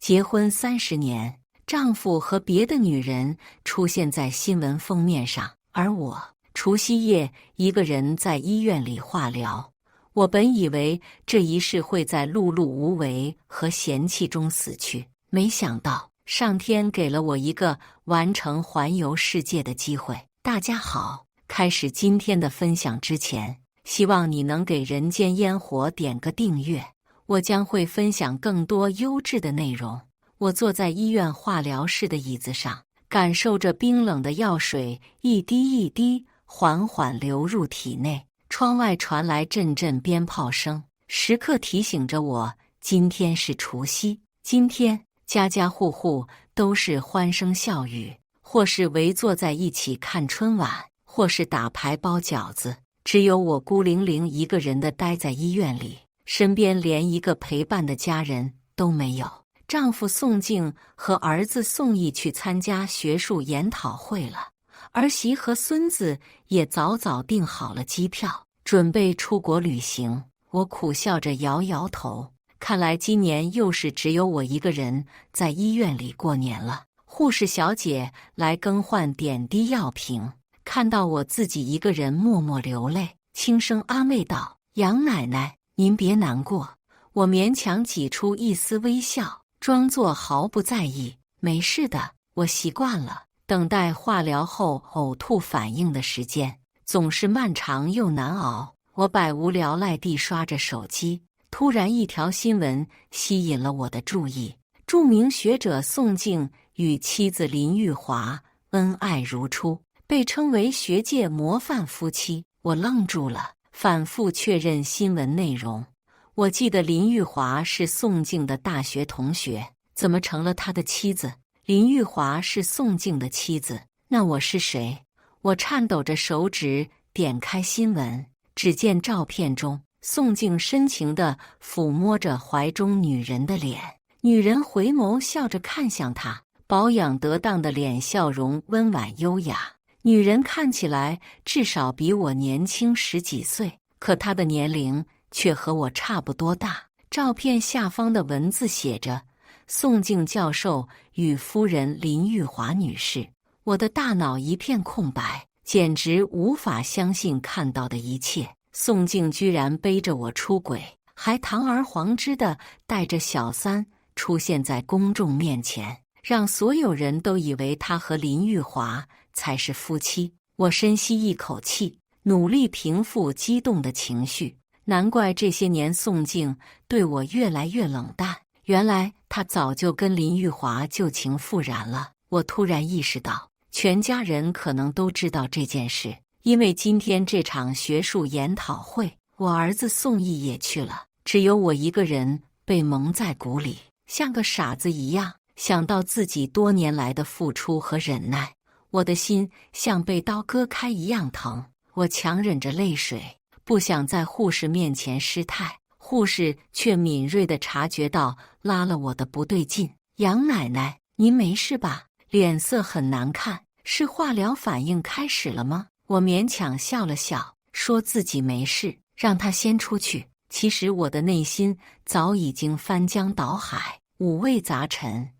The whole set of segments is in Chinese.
结婚30年，丈夫和别的女人出现在新闻封面上，而我除夕夜一个人在医院里化疗。我本以为这一世会在碌碌无为和嫌弃中死去，没想到上天给了我一个完成环游世界的机会。大家好，开始今天的分享之前，希望你能给人间烟火点个订阅，我将会分享更多优质的内容。我坐在医院化疗室的椅子上，感受着冰冷的药水一滴一滴缓缓流入体内。窗外传来阵阵鞭炮声，时刻提醒着我，今天是除夕。今天家家户户都是欢声笑语，或是围坐在一起看春晚，或是打牌包饺子。只有我孤零零一个人的待在医院里，身边连一个陪伴的家人都没有。丈夫宋静和儿子宋毅去参加学术研讨会了，儿媳和孙子也早早订好了机票，准备出国旅行。我苦笑着摇摇头，看来今年又是只有我一个人在医院里过年了。护士小姐来更换点滴药瓶，看到我自己一个人默默流泪，轻声安慰道：“杨奶奶，您别难过。”我勉强挤出一丝微笑，装作毫不在意：“没事的，我习惯了。”等待化疗后呕吐反应的时间总是漫长又难熬，我百无聊赖地刷着手机，突然一条新闻吸引了我的注意：著名学者宋静与妻子林玉华恩爱如初，被称为学界模范夫妻。我愣住了，反复确认新闻内容。我记得林玉华是宋静的大学同学，怎么成了他的妻子？林玉华是宋静的妻子，那我是谁？我颤抖着手指点开新闻，只见照片中宋静深情地抚摸着怀中女人的脸，女人回眸笑着看向他，保养得当的脸笑容温婉优雅。女人看起来至少比我年轻10几岁，可她的年龄却和我差不多大。照片下方的文字写着：宋静教授与夫人林玉华女士。我的大脑一片空白，简直无法相信看到的一切。宋静居然背着我出轨，还堂而皇之地带着小三出现在公众面前，让所有人都以为他和林玉华才是夫妻。我深吸一口气，努力平复激动的情绪。难怪这些年宋静对我越来越冷淡，原来他早就跟林玉华旧情复燃了。我突然意识到，全家人可能都知道这件事，因为今天这场学术研讨会，我儿子宋毅也去了，只有我一个人被蒙在鼓里，像个傻子一样。想到自己多年来的付出和忍耐，我的心像被刀割开一样疼。我强忍着泪水，不想在护士面前失态。护士却敏锐地察觉到，拉了我的不对劲：“杨奶奶，您没事吧？”脸色很难看，是化疗反应开始了吗？我勉强笑了笑，说自己没事，让他先出去。其实我的内心早已经翻江倒海，五味杂陈。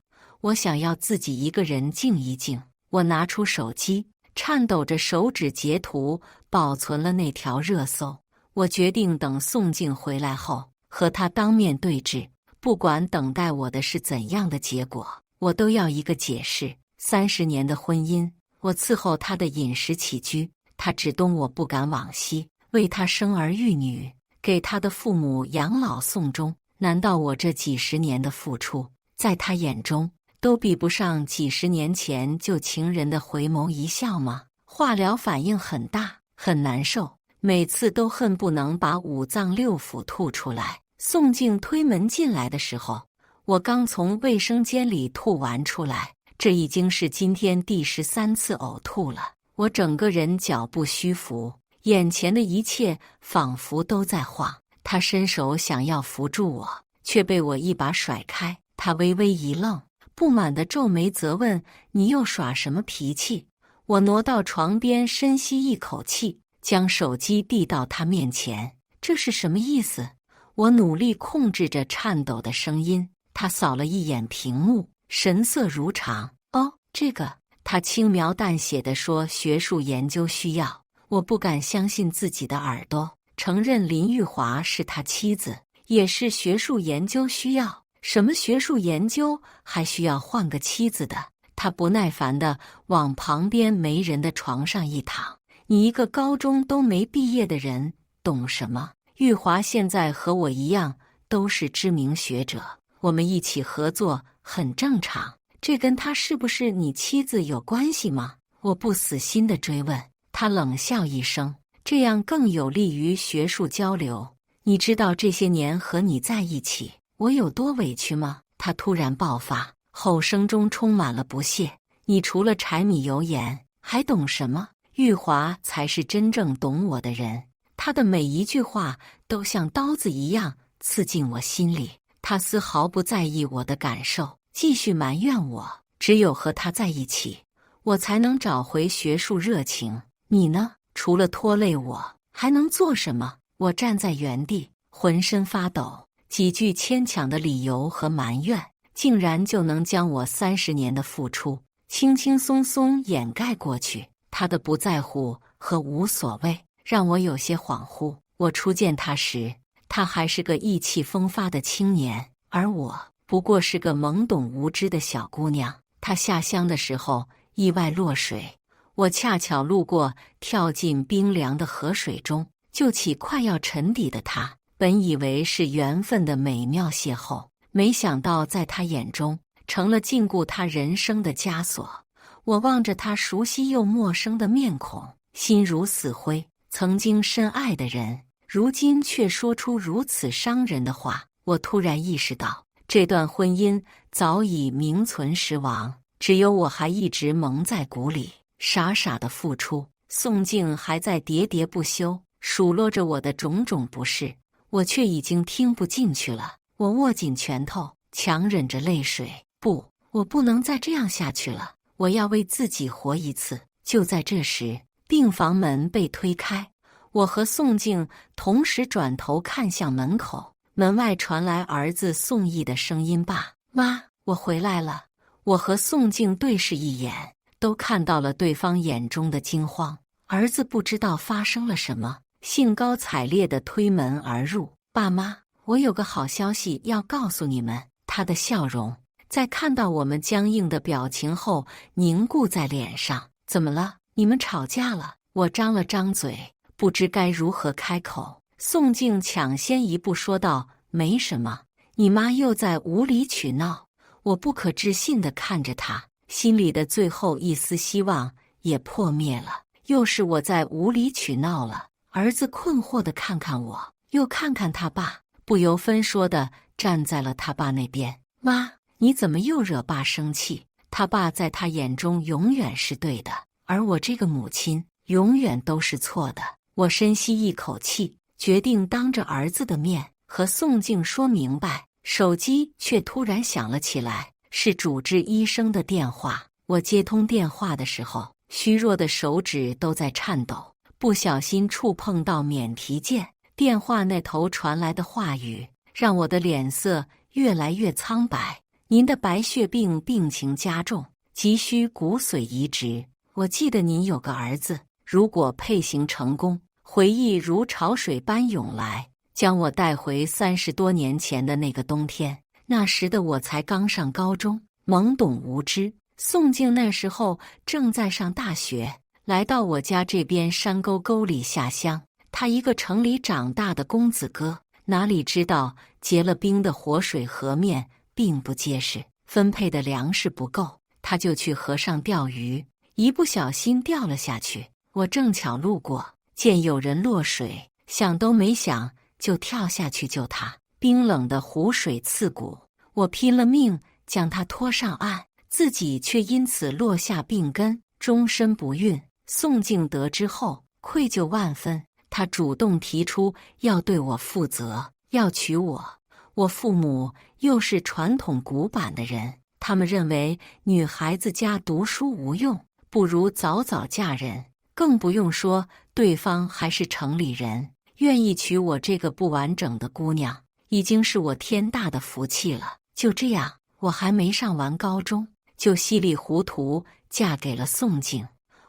我想要自己一个人静一静。我拿出手机，颤抖着手指截图，保存了那条热搜。我决定等宋静回来后，和她当面对质。不管等待我的是怎样的结果，我都要一个解释。30年的婚姻，我伺候她的饮食起居，她只东我不敢往西，为她生儿育女，给她的父母养老送终。难道我这几十年的付出，在她眼中都比不上几十年前旧情人的回眸一笑吗？化疗反应很大，很难受，每次都恨不能把5脏6腑吐出来。宋静推门进来的时候，我刚从卫生间里吐完出来，这已经是今天第13次呕吐了。我整个人脚步虚浮，眼前的一切仿佛都在晃。他伸手想要扶住我，却被我一把甩开。他微微一愣，不满地皱眉责问：“你又耍什么脾气？”我挪到床边，深吸一口气，将手机递到他面前。这是什么意思？我努力控制着颤抖的声音，他扫了一眼屏幕，神色如常。哦，这个，他轻描淡写地说，学术研究需要。我不敢相信自己的耳朵，承认林玉华是他妻子，也是学术研究需要。什么学术研究还需要换个妻子的？他不耐烦地往旁边没人的床上一躺。你一个高中都没毕业的人，懂什么？玉华现在和我一样，都是知名学者，我们一起合作很正常。这跟他是不是你妻子有关系吗？我不死心地追问。他冷笑一声，这样更有利于学术交流。你知道这些年和你在一起，我有多委屈吗？他突然爆发，吼声中充满了不屑。你除了柴米油盐，还懂什么？玉华才是真正懂我的人，他的每一句话都像刀子一样刺进我心里。他丝毫不在意我的感受，继续埋怨我。只有和他在一起，我才能找回学术热情。你呢？除了拖累我，还能做什么？我站在原地，浑身发抖。几句牵强的理由和埋怨，竟然就能将我30年的付出轻轻松松掩盖过去。他的不在乎和无所谓，让我有些恍惚。我初见他时，他还是个意气风发的青年，而我不过是个懵懂无知的小姑娘。他下乡的时候意外落水，我恰巧路过，跳进冰凉的河水中，救起快要沉底的他。本以为是缘分的美妙邂逅，没想到在他眼中成了禁锢他人生的枷锁。我望着他熟悉又陌生的面孔，心如死灰。曾经深爱的人，如今却说出如此伤人的话。我突然意识到，这段婚姻早已名存实亡，只有我还一直蒙在鼓里，傻傻的付出。宋静还在喋喋不休，数落着我的种种不是，我却已经听不进去了。我握紧拳头，强忍着泪水。不，我不能再这样下去了，我要为自己活一次。就在这时，病房门被推开，我和宋静同时转头看向门口，门外传来儿子宋毅的声音：“爸妈，我回来了。”我和宋静对视一眼，都看到了对方眼中的惊慌。儿子不知道发生了什么，兴高采烈地推门而入：“爸妈，我有个好消息要告诉你们。”他的笑容在看到我们僵硬的表情后凝固在脸上。“怎么了？你们吵架了？”我张了张嘴，不知该如何开口。宋静抢先一步说道：“没什么，你妈又在无理取闹。”我不可置信地看着他，心里的最后一丝希望也破灭了。又是我在无理取闹了。儿子困惑地看看我，又看看他爸，不由分说地站在了他爸那边。“妈，你怎么又惹爸生气？”他爸在他眼中永远是对的，而我这个母亲永远都是错的。我深吸一口气，决定当着儿子的面和宋静说明白。手机却突然响了起来，是主治医生的电话。我接通电话的时候，虚弱的手指都在颤抖，不小心触碰到免提键。电话那头传来的话语让我的脸色越来越苍白：“您的白血病病情加重，急需骨髓移植。我记得您有个儿子，如果配型成功，回忆如潮水般涌来，将我带回30多年前的那个冬天。那时的我才刚上高中，懵懂无知。宋静那时候正在上大学，来到我家这边山沟沟里下乡。他一个城里长大的公子哥，哪里知道结了冰的活水河面并不结实，分配的粮食不够，他就去河上钓鱼，一不小心掉了下去。我正巧路过，见有人落水，想都没想就跳下去救他。冰冷的湖水刺骨，我拼了命将他拖上岸，自己却因此落下病根，终身不孕。宋静得知后愧疚万分，他主动提出要对我负责，要娶我。我父母又是传统古板的人，他们认为女孩子家读书无用，不如早早嫁人，更不用说对方还是城里人，愿意娶我这个不完整的姑娘，已经是我天大的福气了。就这样，我还没上完高中，就稀里糊涂嫁给了宋静。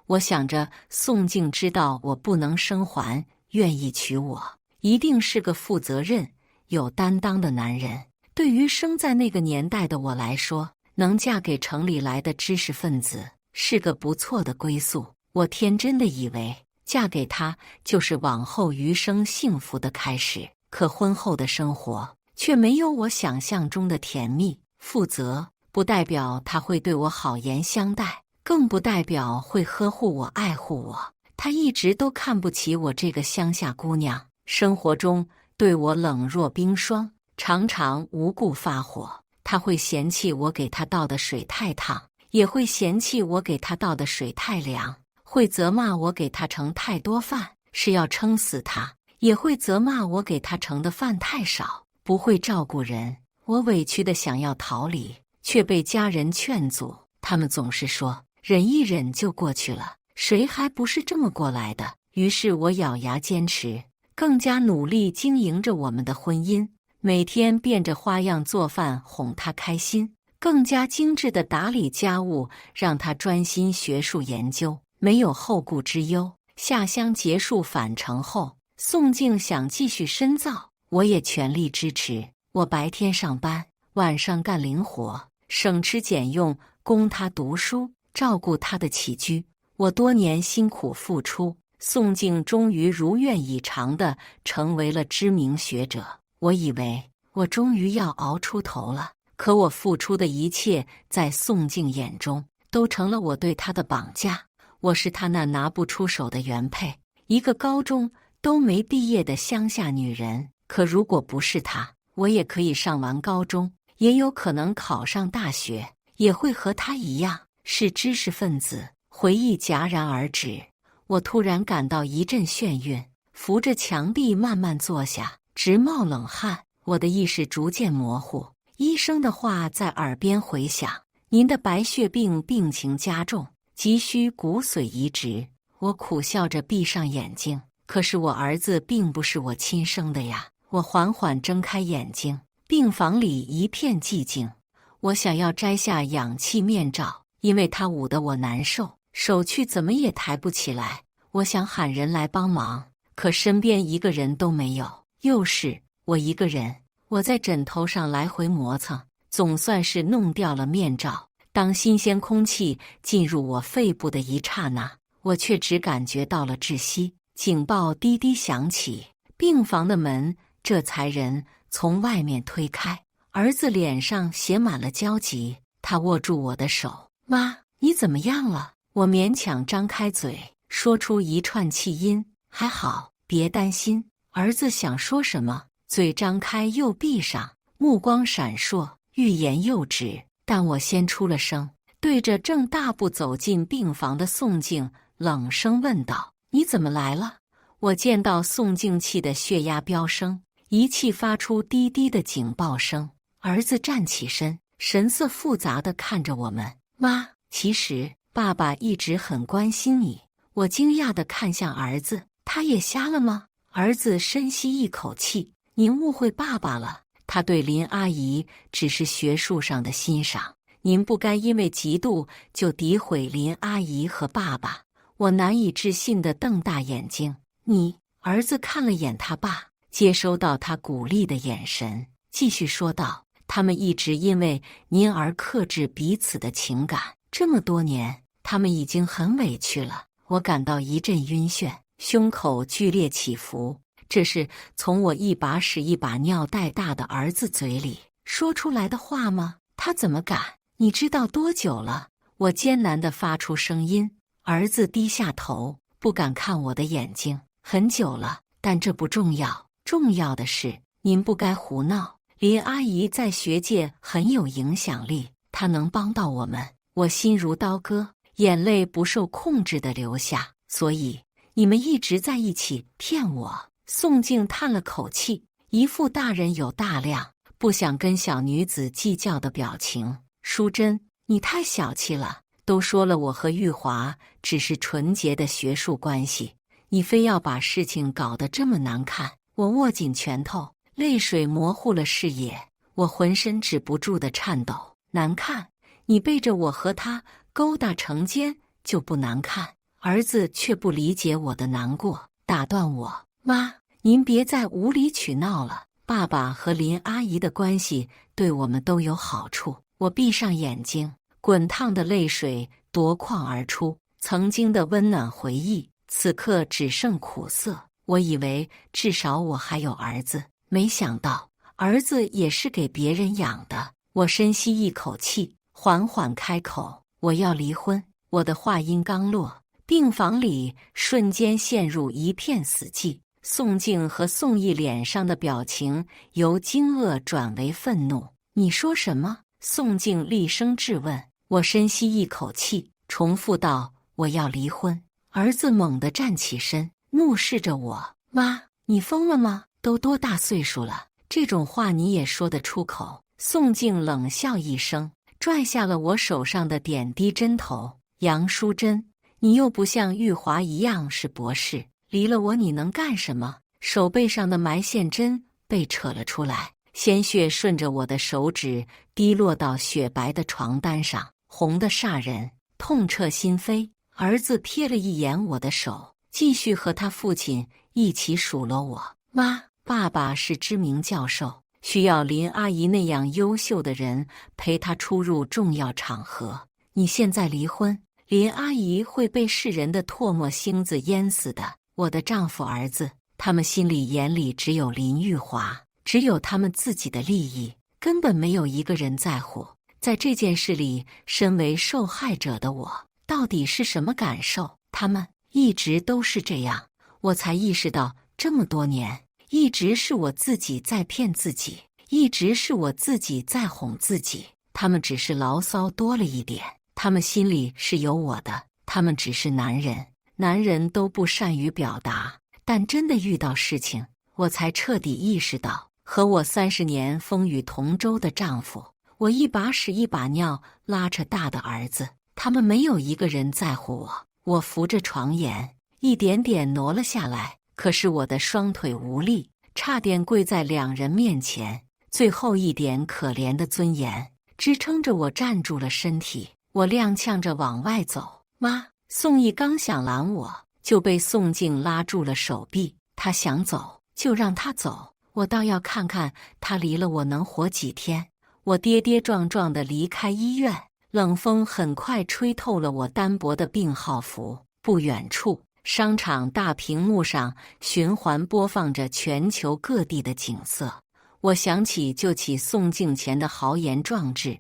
我想着宋静知道我不能生还，愿意娶我，一定是个负责任、有担当的男人。对于生在那个年代的我来说，能嫁给城里来的知识分子是个不错的归宿。我天真的以为嫁给他就是往后余生幸福的开始，可婚后的生活却没有我想象中的甜蜜。负责不代表他会对我好言相待，更不代表会呵护我、爱护我。他一直都看不起我这个乡下姑娘，生活中对我冷若冰霜，常常无故发火。他会嫌弃我给他倒的水太烫，也会嫌弃我给他倒的水太凉，会责骂我给他盛太多饭，是要撑死他，也会责骂我给他盛的饭太少，不会照顾人。我委屈的想要逃离，却被家人劝阻。他们总是说忍一忍就过去了，谁还不是这么过来的？于是我咬牙坚持，更加努力经营着我们的婚姻，每天变着花样做饭哄他开心，更加精致的打理家务，让他专心学术研究，没有后顾之忧。下乡结束返程后，宋静想继续深造，我也全力支持。我白天上班，晚上干零活，省吃俭用供他读书，照顾他的起居。我多年辛苦付出，宋静终于如愿以偿地成为了知名学者。我以为我终于要熬出头了，可我付出的一切在宋静眼中都成了我对她的绑架。我是她那拿不出手的原配，一个高中都没毕业的乡下女人。可如果不是她，我也可以上完高中，也有可能考上大学，也会和她一样是知识分子。回忆戛然而止，我突然感到一阵眩晕，扶着墙壁慢慢坐下，直冒冷汗。我的意识逐渐模糊，医生的话在耳边回响：您的白血病病情加重，急需骨髓移植。我苦笑着闭上眼睛，可是我儿子并不是我亲生的呀。我缓缓睁开眼睛，病房里一片寂静。我想要摘下氧气面罩，因为它捂得我难受，手去怎么也抬不起来。我想喊人来帮忙，可身边一个人都没有，又是我一个人。我在枕头上来回磨蹭，总算是弄掉了面罩。当新鲜空气进入我肺部的一刹那，我却只感觉到了窒息。警报滴滴响起，病房的门这才人从外面推开。儿子脸上写满了焦急，他握住我的手：“妈，你怎么样了？”我勉强张开嘴，说出一串气音：“还好，别担心。”儿子想说什么，嘴张开又闭上，目光闪烁，欲言又止。但我先出了声，对着正大步走进病房的宋静冷声问道：“你怎么来了？”我见到宋静气的血压飙升，仪器发出滴滴的警报声。儿子站起身，神色复杂地看着我们：“妈，其实爸爸一直很关心你。”我惊讶地看向儿子：“他也瞎了吗？”儿子深吸一口气：“您误会爸爸了，他对林阿姨只是学术上的欣赏，您不该因为嫉妒就诋毁林阿姨和爸爸。”我难以置信地瞪大眼睛：“你？”儿子看了眼他爸，接收到他鼓励的眼神，继续说道：“他们一直因为您而克制彼此的情感，这么多年，他们已经很委屈了。”我感到一阵晕眩，胸口剧烈起伏。这是从我一把屎一把尿带大的儿子嘴里说出来的话吗？他怎么敢？你知道多久了？我艰难地发出声音。儿子低下头，不敢看我的眼睛。很久了，但这不重要，重要的是您不该胡闹。林阿姨在学界很有影响力，她能帮到我们。我心如刀割，眼泪不受控制地流下。所以你们一直在一起骗我。宋静叹了口气，一副大人有大量，不想跟小女子计较的表情。淑珍，你太小气了。都说了我和玉华只是纯洁的学术关系，你非要把事情搞得这么难看。我握紧拳头，泪水模糊了视野。我浑身止不住的颤抖。难看？你背着我和他勾搭成奸就不难看？儿子却不理解我的难过，打断我：妈，您别再无理取闹了。爸爸和林阿姨的关系对我们都有好处。我闭上眼睛，滚烫的泪水夺眶而出。曾经的温暖回忆，此刻只剩苦涩。我以为至少我还有儿子，没想到儿子也是给别人养的。我深吸一口气，缓缓开口：我要离婚。我的话音刚落，病房里瞬间陷入一片死寂。宋静和宋毅脸上的表情由惊愕转为愤怒。你说什么？宋静厉声质问。我深吸一口气，重复道：我要离婚。儿子猛地站起身，怒视着我：妈，你疯了吗？都多大岁数了，这种话你也说得出口？宋静冷笑一声，拽下了我手上的点滴针头。杨淑珍，你又不像玉华一样是博士，离了我你能干什么？手背上的埋线针被扯了出来，鲜血顺着我的手指滴落到雪白的床单上，红得煞人，痛彻心扉。儿子瞥了一眼我的手，继续和他父亲一起数落我：妈，爸爸是知名教授，需要林阿姨那样优秀的人陪他出入重要场合。你现在离婚，林阿姨会被世人的唾沫星子淹死的。我的丈夫、儿子，他们心里眼里只有林玉华，只有他们自己的利益，根本没有一个人在乎。在这件事里，身为受害者的我到底是什么感受？他们一直都是这样，我才意识到这么多年，一直是我自己在骗自己，一直是我自己在哄自己。他们只是牢骚多了一点，他们心里是有我的，他们只是男人，男人都不善于表达，但真的遇到事情，我才彻底意识到，和我30年风雨同舟的丈夫，我一把屎一把尿拉扯大的儿子，他们没有一个人在乎我。我扶着床沿，一点点挪了下来，可是我的双腿无力，差点跪在两人面前，最后一点可怜的尊严支撑着我站住了身体。我踉跄着往外走。妈，宋毅刚想拦我，就被宋静拉住了手臂。他想走，就让他走，我倒要看看他离了我能活几天。我跌跌撞撞地离开医院，冷风很快吹透了我单薄的病号服。不远处，商场大屏幕上循环播放着全球各地的景色。我想起救起宋静前的豪言壮志，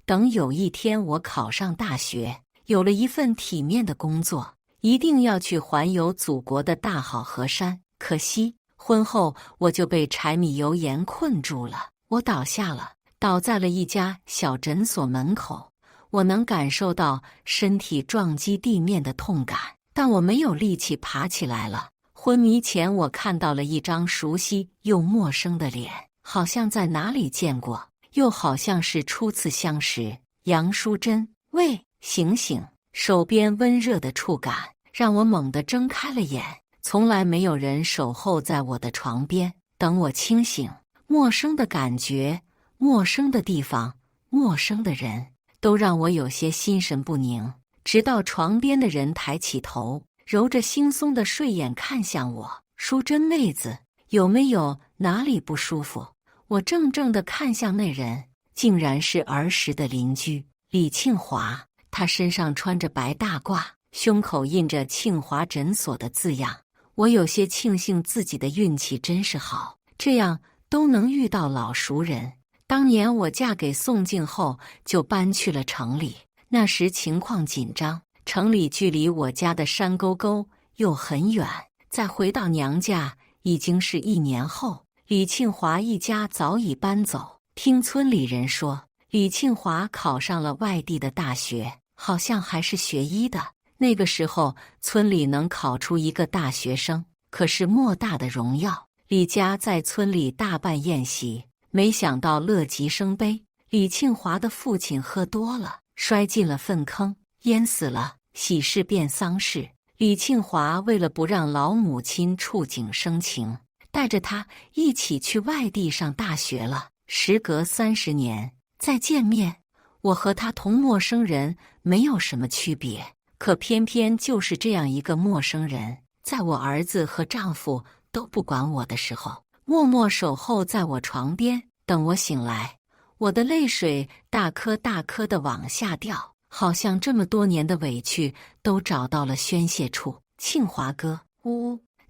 等有一天我考上大学，有了一份体面的工作，一定要去环游祖国的大好河山。可惜婚后我就被柴米油盐困住了，我倒下了，倒在了一家小诊所门口。我能感受到身体撞击地面的痛感，但我没有力气爬起来了。昏迷前，我看到了一张熟悉又陌生的脸，好像在哪里见过，又好像是初次相识。杨淑珍，喂，醒醒！手边温热的触感让我猛地睁开了眼。从来没有人守候在我的床边，等我清醒。陌生的感觉，陌生的地方，陌生的人，都让我有些心神不宁。直到床边的人抬起头，揉着惺忪的睡眼看向我：淑珍妹子，有没有哪里不舒服？我怔怔地看向那人，竟然是儿时的邻居李庆华。他身上穿着白大褂，胸口印着庆华诊所的字样。我有些庆幸自己的运气真是好，这样都能遇到老熟人。当年我嫁给宋静后，就搬去了城里。那时情况紧张，城里距离我家的山沟沟又很远。再回到娘家，已经是1年后。李庆华一家早已搬走。听村里人说，李庆华考上了外地的大学，好像还是学医的。那个时候，村里能考出一个大学生，可是莫大的荣耀。李家在村里大办宴席，没想到乐极生悲，李庆华的父亲喝多了，摔进了粪坑，淹死了。喜事变丧事，李庆华为了不让老母亲触景生情，带着他一起去外地上大学了。时隔30年再见面，我和他同陌生人没有什么区别，可偏偏就是这样一个陌生人，在我儿子和丈夫都不管我的时候，默默守候在我床边，等我醒来。我的泪水大颗大颗地往下掉，好像这么多年的委屈都找到了宣泄处。庆华哥，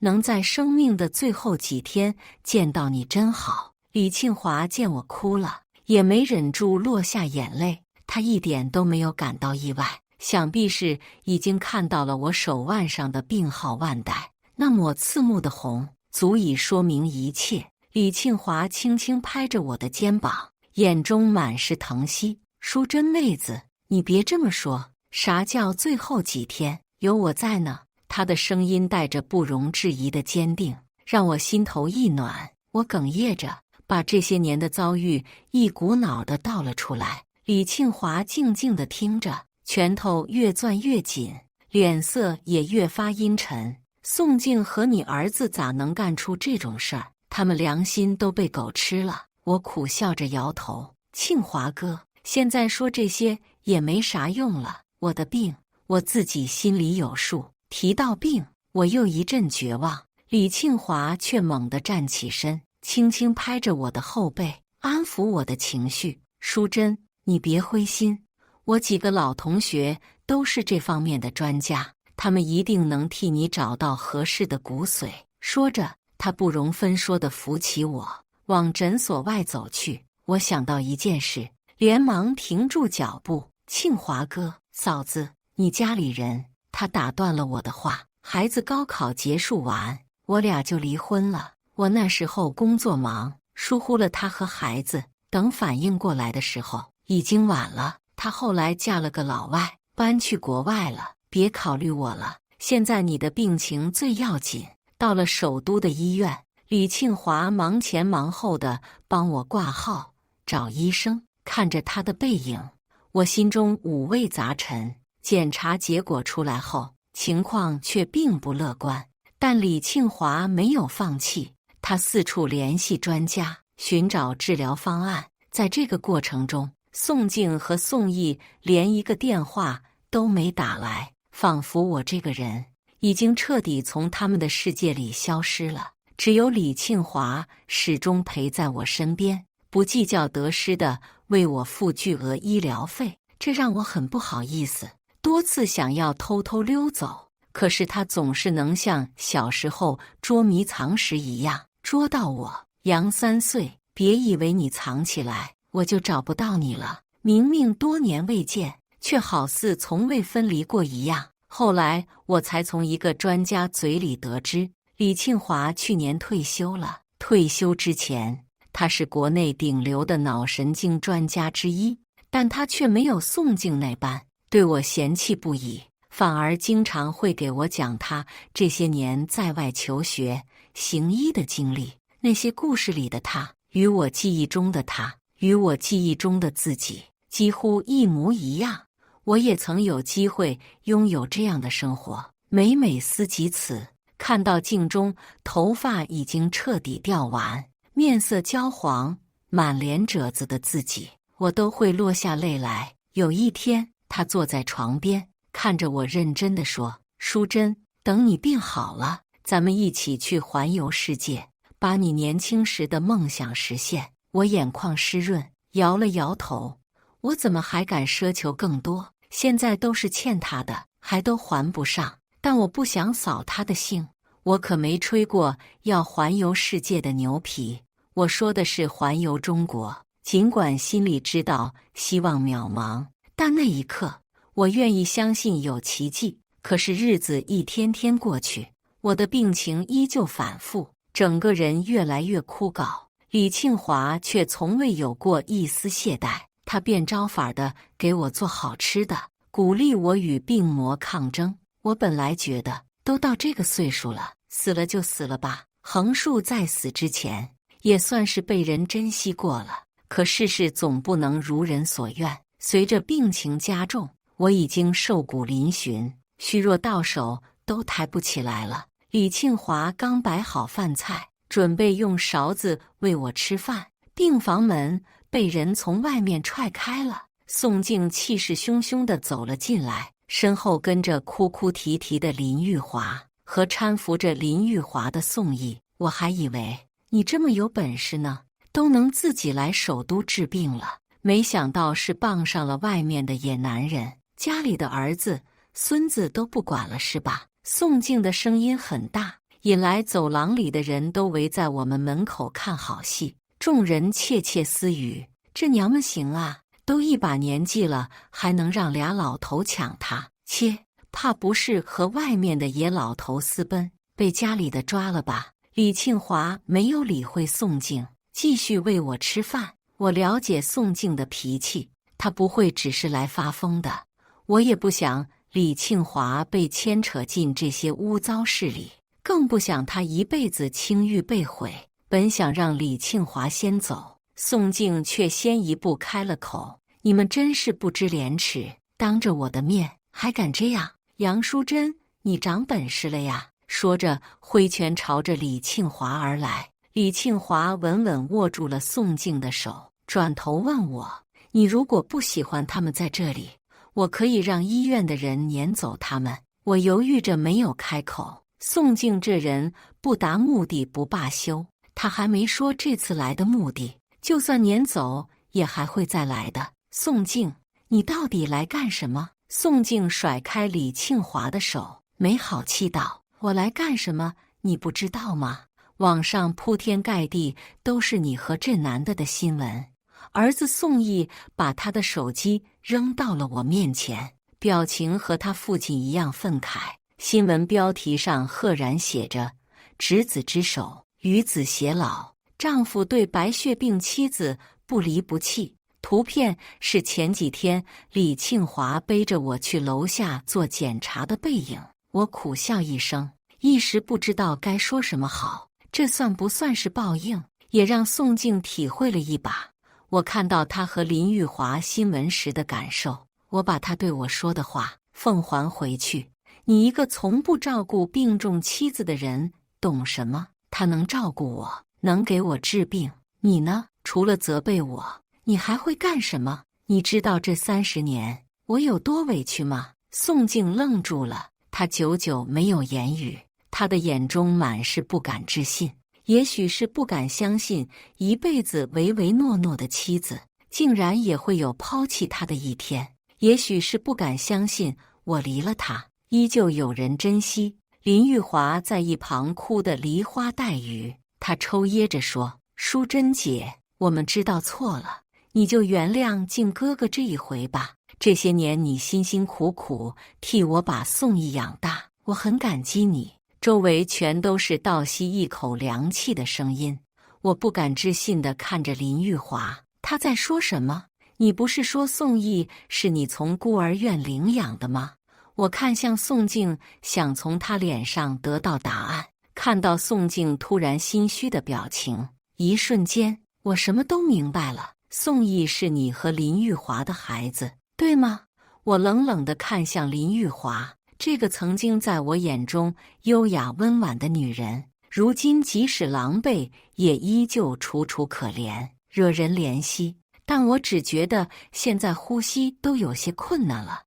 能在生命的最后几天见到你真好。李庆华见我哭了，也没忍住落下眼泪，他一点都没有感到意外，想必是已经看到了我手腕上的病号腕带，那抹刺目的红足以说明一切。李庆华轻轻拍着我的肩膀，眼中满是疼惜。淑珍妹子，你别这么说，啥叫最后几天？有我在呢。他的声音带着不容置疑的坚定，让我心头一暖。我哽咽着，把这些年的遭遇一股脑地道了出来。李庆华静静地听着，拳头越攥越紧，脸色也越发阴沉。宋静和你儿子咋能干出这种事儿？他们良心都被狗吃了。我苦笑着摇头。庆华哥，现在说这些也没啥用了。我的病，我自己心里有数。提到病，我又一阵绝望。李庆华却猛地站起身，轻轻拍着我的后背，安抚我的情绪。淑珍，你别灰心，我几个老同学都是这方面的专家，他们一定能替你找到合适的骨髓。说着，他不容分说地扶起我，往诊所外走去。我想到一件事，连忙停住脚步。庆华哥，嫂子，你家里人……他打断了我的话，孩子高考结束完，我俩就离婚了。我那时候工作忙，疏忽了他和孩子，等反应过来的时候，已经晚了。他后来嫁了个老外，搬去国外了，别考虑我了。现在你的病情最要紧。到了首都的医院，李庆华忙前忙后的帮我挂号、找医生。看着他的背影，我心中五味杂陈。检查结果出来后，情况却并不乐观，但李庆华没有放弃，他四处联系专家，寻找治疗方案。在这个过程中，宋静和宋毅连一个电话都没打来，仿佛我这个人已经彻底从他们的世界里消失了。只有李庆华始终陪在我身边，不计较得失的为我付巨额医疗费，这让我很不好意思。多次想要偷偷溜走，可是他总是能像小时候捉迷藏时一样捉到我。杨3岁，别以为你藏起来，我就找不到你了。明明多年未见，却好似从未分离过一样。后来我才从一个专家嘴里得知，李庆华去年退休了。退休之前，他是国内顶流的脑神经专家之一，但他却没有宋静那般对我嫌弃不已，反而经常会给我讲他这些年在外求学、行医的经历。那些故事里的他，与我记忆中的他，与我记忆中的自己，几乎一模一样。我也曾有机会拥有这样的生活，每每思及此，看到镜中头发已经彻底掉完、面色焦黄、满脸褶子的自己，我都会落下泪来。有一天，他坐在床边，看着我认真地说：“淑珍，等你病好了，咱们一起去环游世界，把你年轻时的梦想实现。”我眼眶湿润，摇了摇头。我怎么还敢奢求更多？现在都是欠他的，还都还不上。但我不想扫他的兴，我可没吹过要环游世界的牛皮。我说的是环游中国，尽管心里知道希望渺茫。但那一刻，我愿意相信有奇迹。可是日子一天天过去，我的病情依旧反复，整个人越来越枯槁。李庆华却从未有过一丝懈怠，他变招法的给我做好吃的，鼓励我与病魔抗争。我本来觉得都到这个岁数了，死了就死了吧，横竖在死之前，也算是被人珍惜过了。可世事总不能如人所愿。随着病情加重，我已经瘦骨嶙峋，虚弱到手都抬不起来了。李庆华刚摆好饭菜，准备用勺子喂我吃饭，病房门被人从外面踹开了，宋静气势汹汹地走了进来，身后跟着哭哭啼啼的林玉华和搀扶着林玉华的宋义。我还以为你这么有本事呢，都能自己来首都治病了，没想到是傍上了外面的野男人，家里的儿子、孙子都不管了是吧？宋静的声音很大，引来走廊里的人都围在我们门口看好戏。众人窃窃私语：这娘们行啊，都一把年纪了，还能让俩老头抢她，切，怕不是和外面的野老头私奔，被家里的抓了吧？李庆华没有理会宋静，继续喂我吃饭。我了解宋静的脾气，她不会只是来发疯的。我也不想李庆华被牵扯进这些污糟事里，更不想他一辈子清誉被毁。本想让李庆华先走，宋静却先一步开了口：你们真是不知廉耻，当着我的面还敢这样！杨淑珍，你长本事了呀！说着挥拳朝着李庆华而来。李庆华稳稳握住了宋静的手，转头问我：你如果不喜欢他们在这里，我可以让医院的人撵走他们。我犹豫着没有开口。宋静这人不达目的不罢休，他还没说这次来的目的，就算撵走也还会再来的。宋静，你到底来干什么？宋静甩开李庆华的手，没好气道：我来干什么？你不知道吗？网上铺天盖地都是你和这男的新闻。儿子宋义把他的手机扔到了我面前，表情和他父亲一样愤慨。新闻标题上赫然写着：执子之手，与子偕老，丈夫对白血病妻子不离不弃。图片是前几天李庆华背着我去楼下做检查的背影。我苦笑一声，一时不知道该说什么好。这算不算是报应？也让宋静体会了一把我看到他和林玉华新闻时的感受。我把他对我说的话奉还回去：你一个从不照顾病重妻子的人，懂什么？他能照顾我，能给我治病，你呢？除了责备我，你还会干什么？你知道这30年我有多委屈吗？宋静愣住了，她久久没有言语，她的眼中满是不敢置信。也许是不敢相信一辈子唯唯诺诺的妻子竟然也会有抛弃他的一天，也许是不敢相信我离了他依旧有人珍惜。林玉华在一旁哭得梨花带雨，她抽噎着说：淑珍姐，我们知道错了，你就原谅静哥哥这一回吧。这些年你辛辛苦苦替我把宋义养大，我很感激你。周围全都是倒吸一口凉气的声音。我不敢置信地看着林玉华，他在说什么？你不是说宋义是你从孤儿院领养的吗？我看向宋静，想从他脸上得到答案。看到宋静突然心虚的表情，一瞬间我什么都明白了。宋义是你和林玉华的孩子，对吗？我冷冷地看向林玉华，这个曾经在我眼中优雅温婉的女人，如今即使狼狈，也依旧楚楚可怜，惹人怜惜。但我只觉得现在呼吸都有些困难了。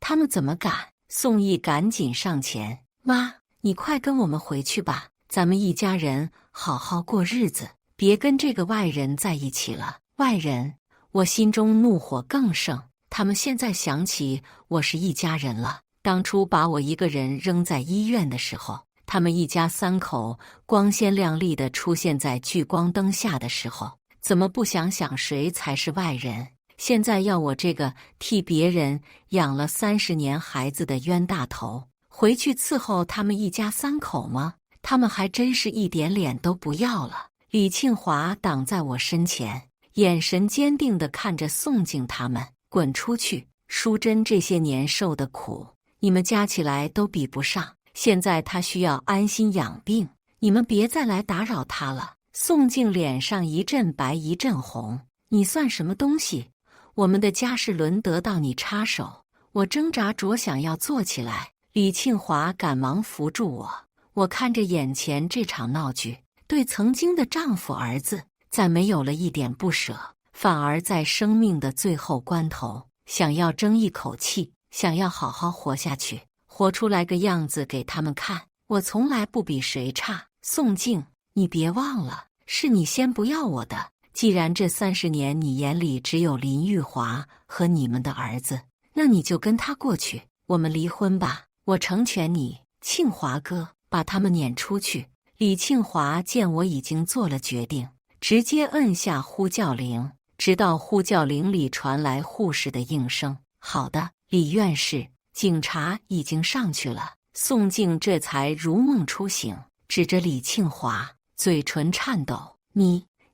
他们怎么敢？宋义赶紧上前：妈，你快跟我们回去吧，咱们一家人好好过日子，别跟这个外人在一起了。外人？我心中怒火更盛。他们现在想起我是一家人了。当初把我一个人扔在医院的时候，他们一家3口光鲜亮丽地出现在聚光灯下的时候，怎么不想想谁才是外人？现在要我这个替别人养了30年孩子的冤大头回去伺候他们一家3口吗？他们还真是一点脸都不要了。李庆华挡在我身前，眼神坚定地看着宋静他们：滚出去！淑珍这些年受的苦，你们加起来都比不上。现在她需要安心养病，你们别再来打扰她了。宋静脸上一阵白一阵红：你算什么东西？我们的家事轮得到你插手？我挣扎着想要坐起来，李庆华赶忙扶住我。我看着眼前这场闹剧，对曾经的丈夫儿子再没有了一点不舍，反而在生命的最后关头，想要争一口气，想要好好活下去，活出来个样子给他们看。我从来不比谁差，宋静，你别忘了，是你先不要我的。既然这30年你眼里只有林玉华和你们的儿子，那你就跟他过去，我们离婚吧，我成全你。庆华哥，把他们撵出去。李庆华见我已经做了决定，直接摁下呼叫铃，直到呼叫铃里传来护士的应声：“好的，李院士。”警察已经上去了。宋静这才如梦初醒，指着李庆华，嘴唇颤抖：“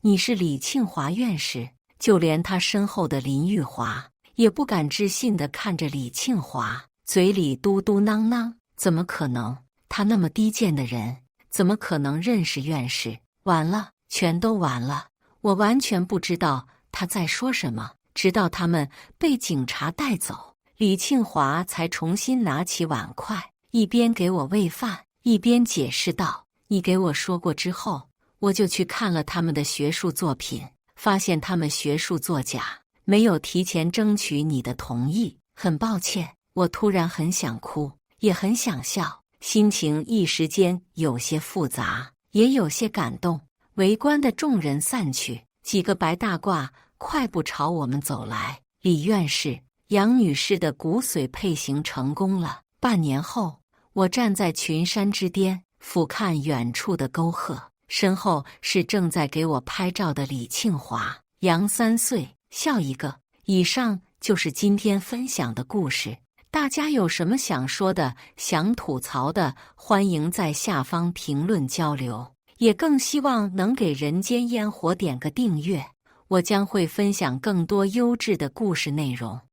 你是李庆华院士？”就连他身后的林玉华也不敢置信地看着李庆华，嘴里嘟嘟囔囔：“怎么可能？他那么低贱的人，怎么可能认识院士？完了，全都完了！”我完全不知道他在说什么，直到他们被警察带走，李庆华才重新拿起碗筷，一边给我喂饭，一边解释道：“你给我说过之后，我就去看了他们的学术作品，发现他们学术作假，没有提前争取你的同意。很抱歉。”我突然很想哭，也很想笑，心情一时间有些复杂，也有些感动。围观的众人散去，几个白大褂快步朝我们走来。李院士、杨女士的骨髓配型成功了。半年后，我站在群山之巅，俯瞰远处的沟壑，身后是正在给我拍照的李庆华。杨3岁，笑1个。以上就是今天分享的故事。大家有什么想说的、想吐槽的，欢迎在下方评论交流。也更希望能给人间烟火点个订阅，我将会分享更多优质的故事内容。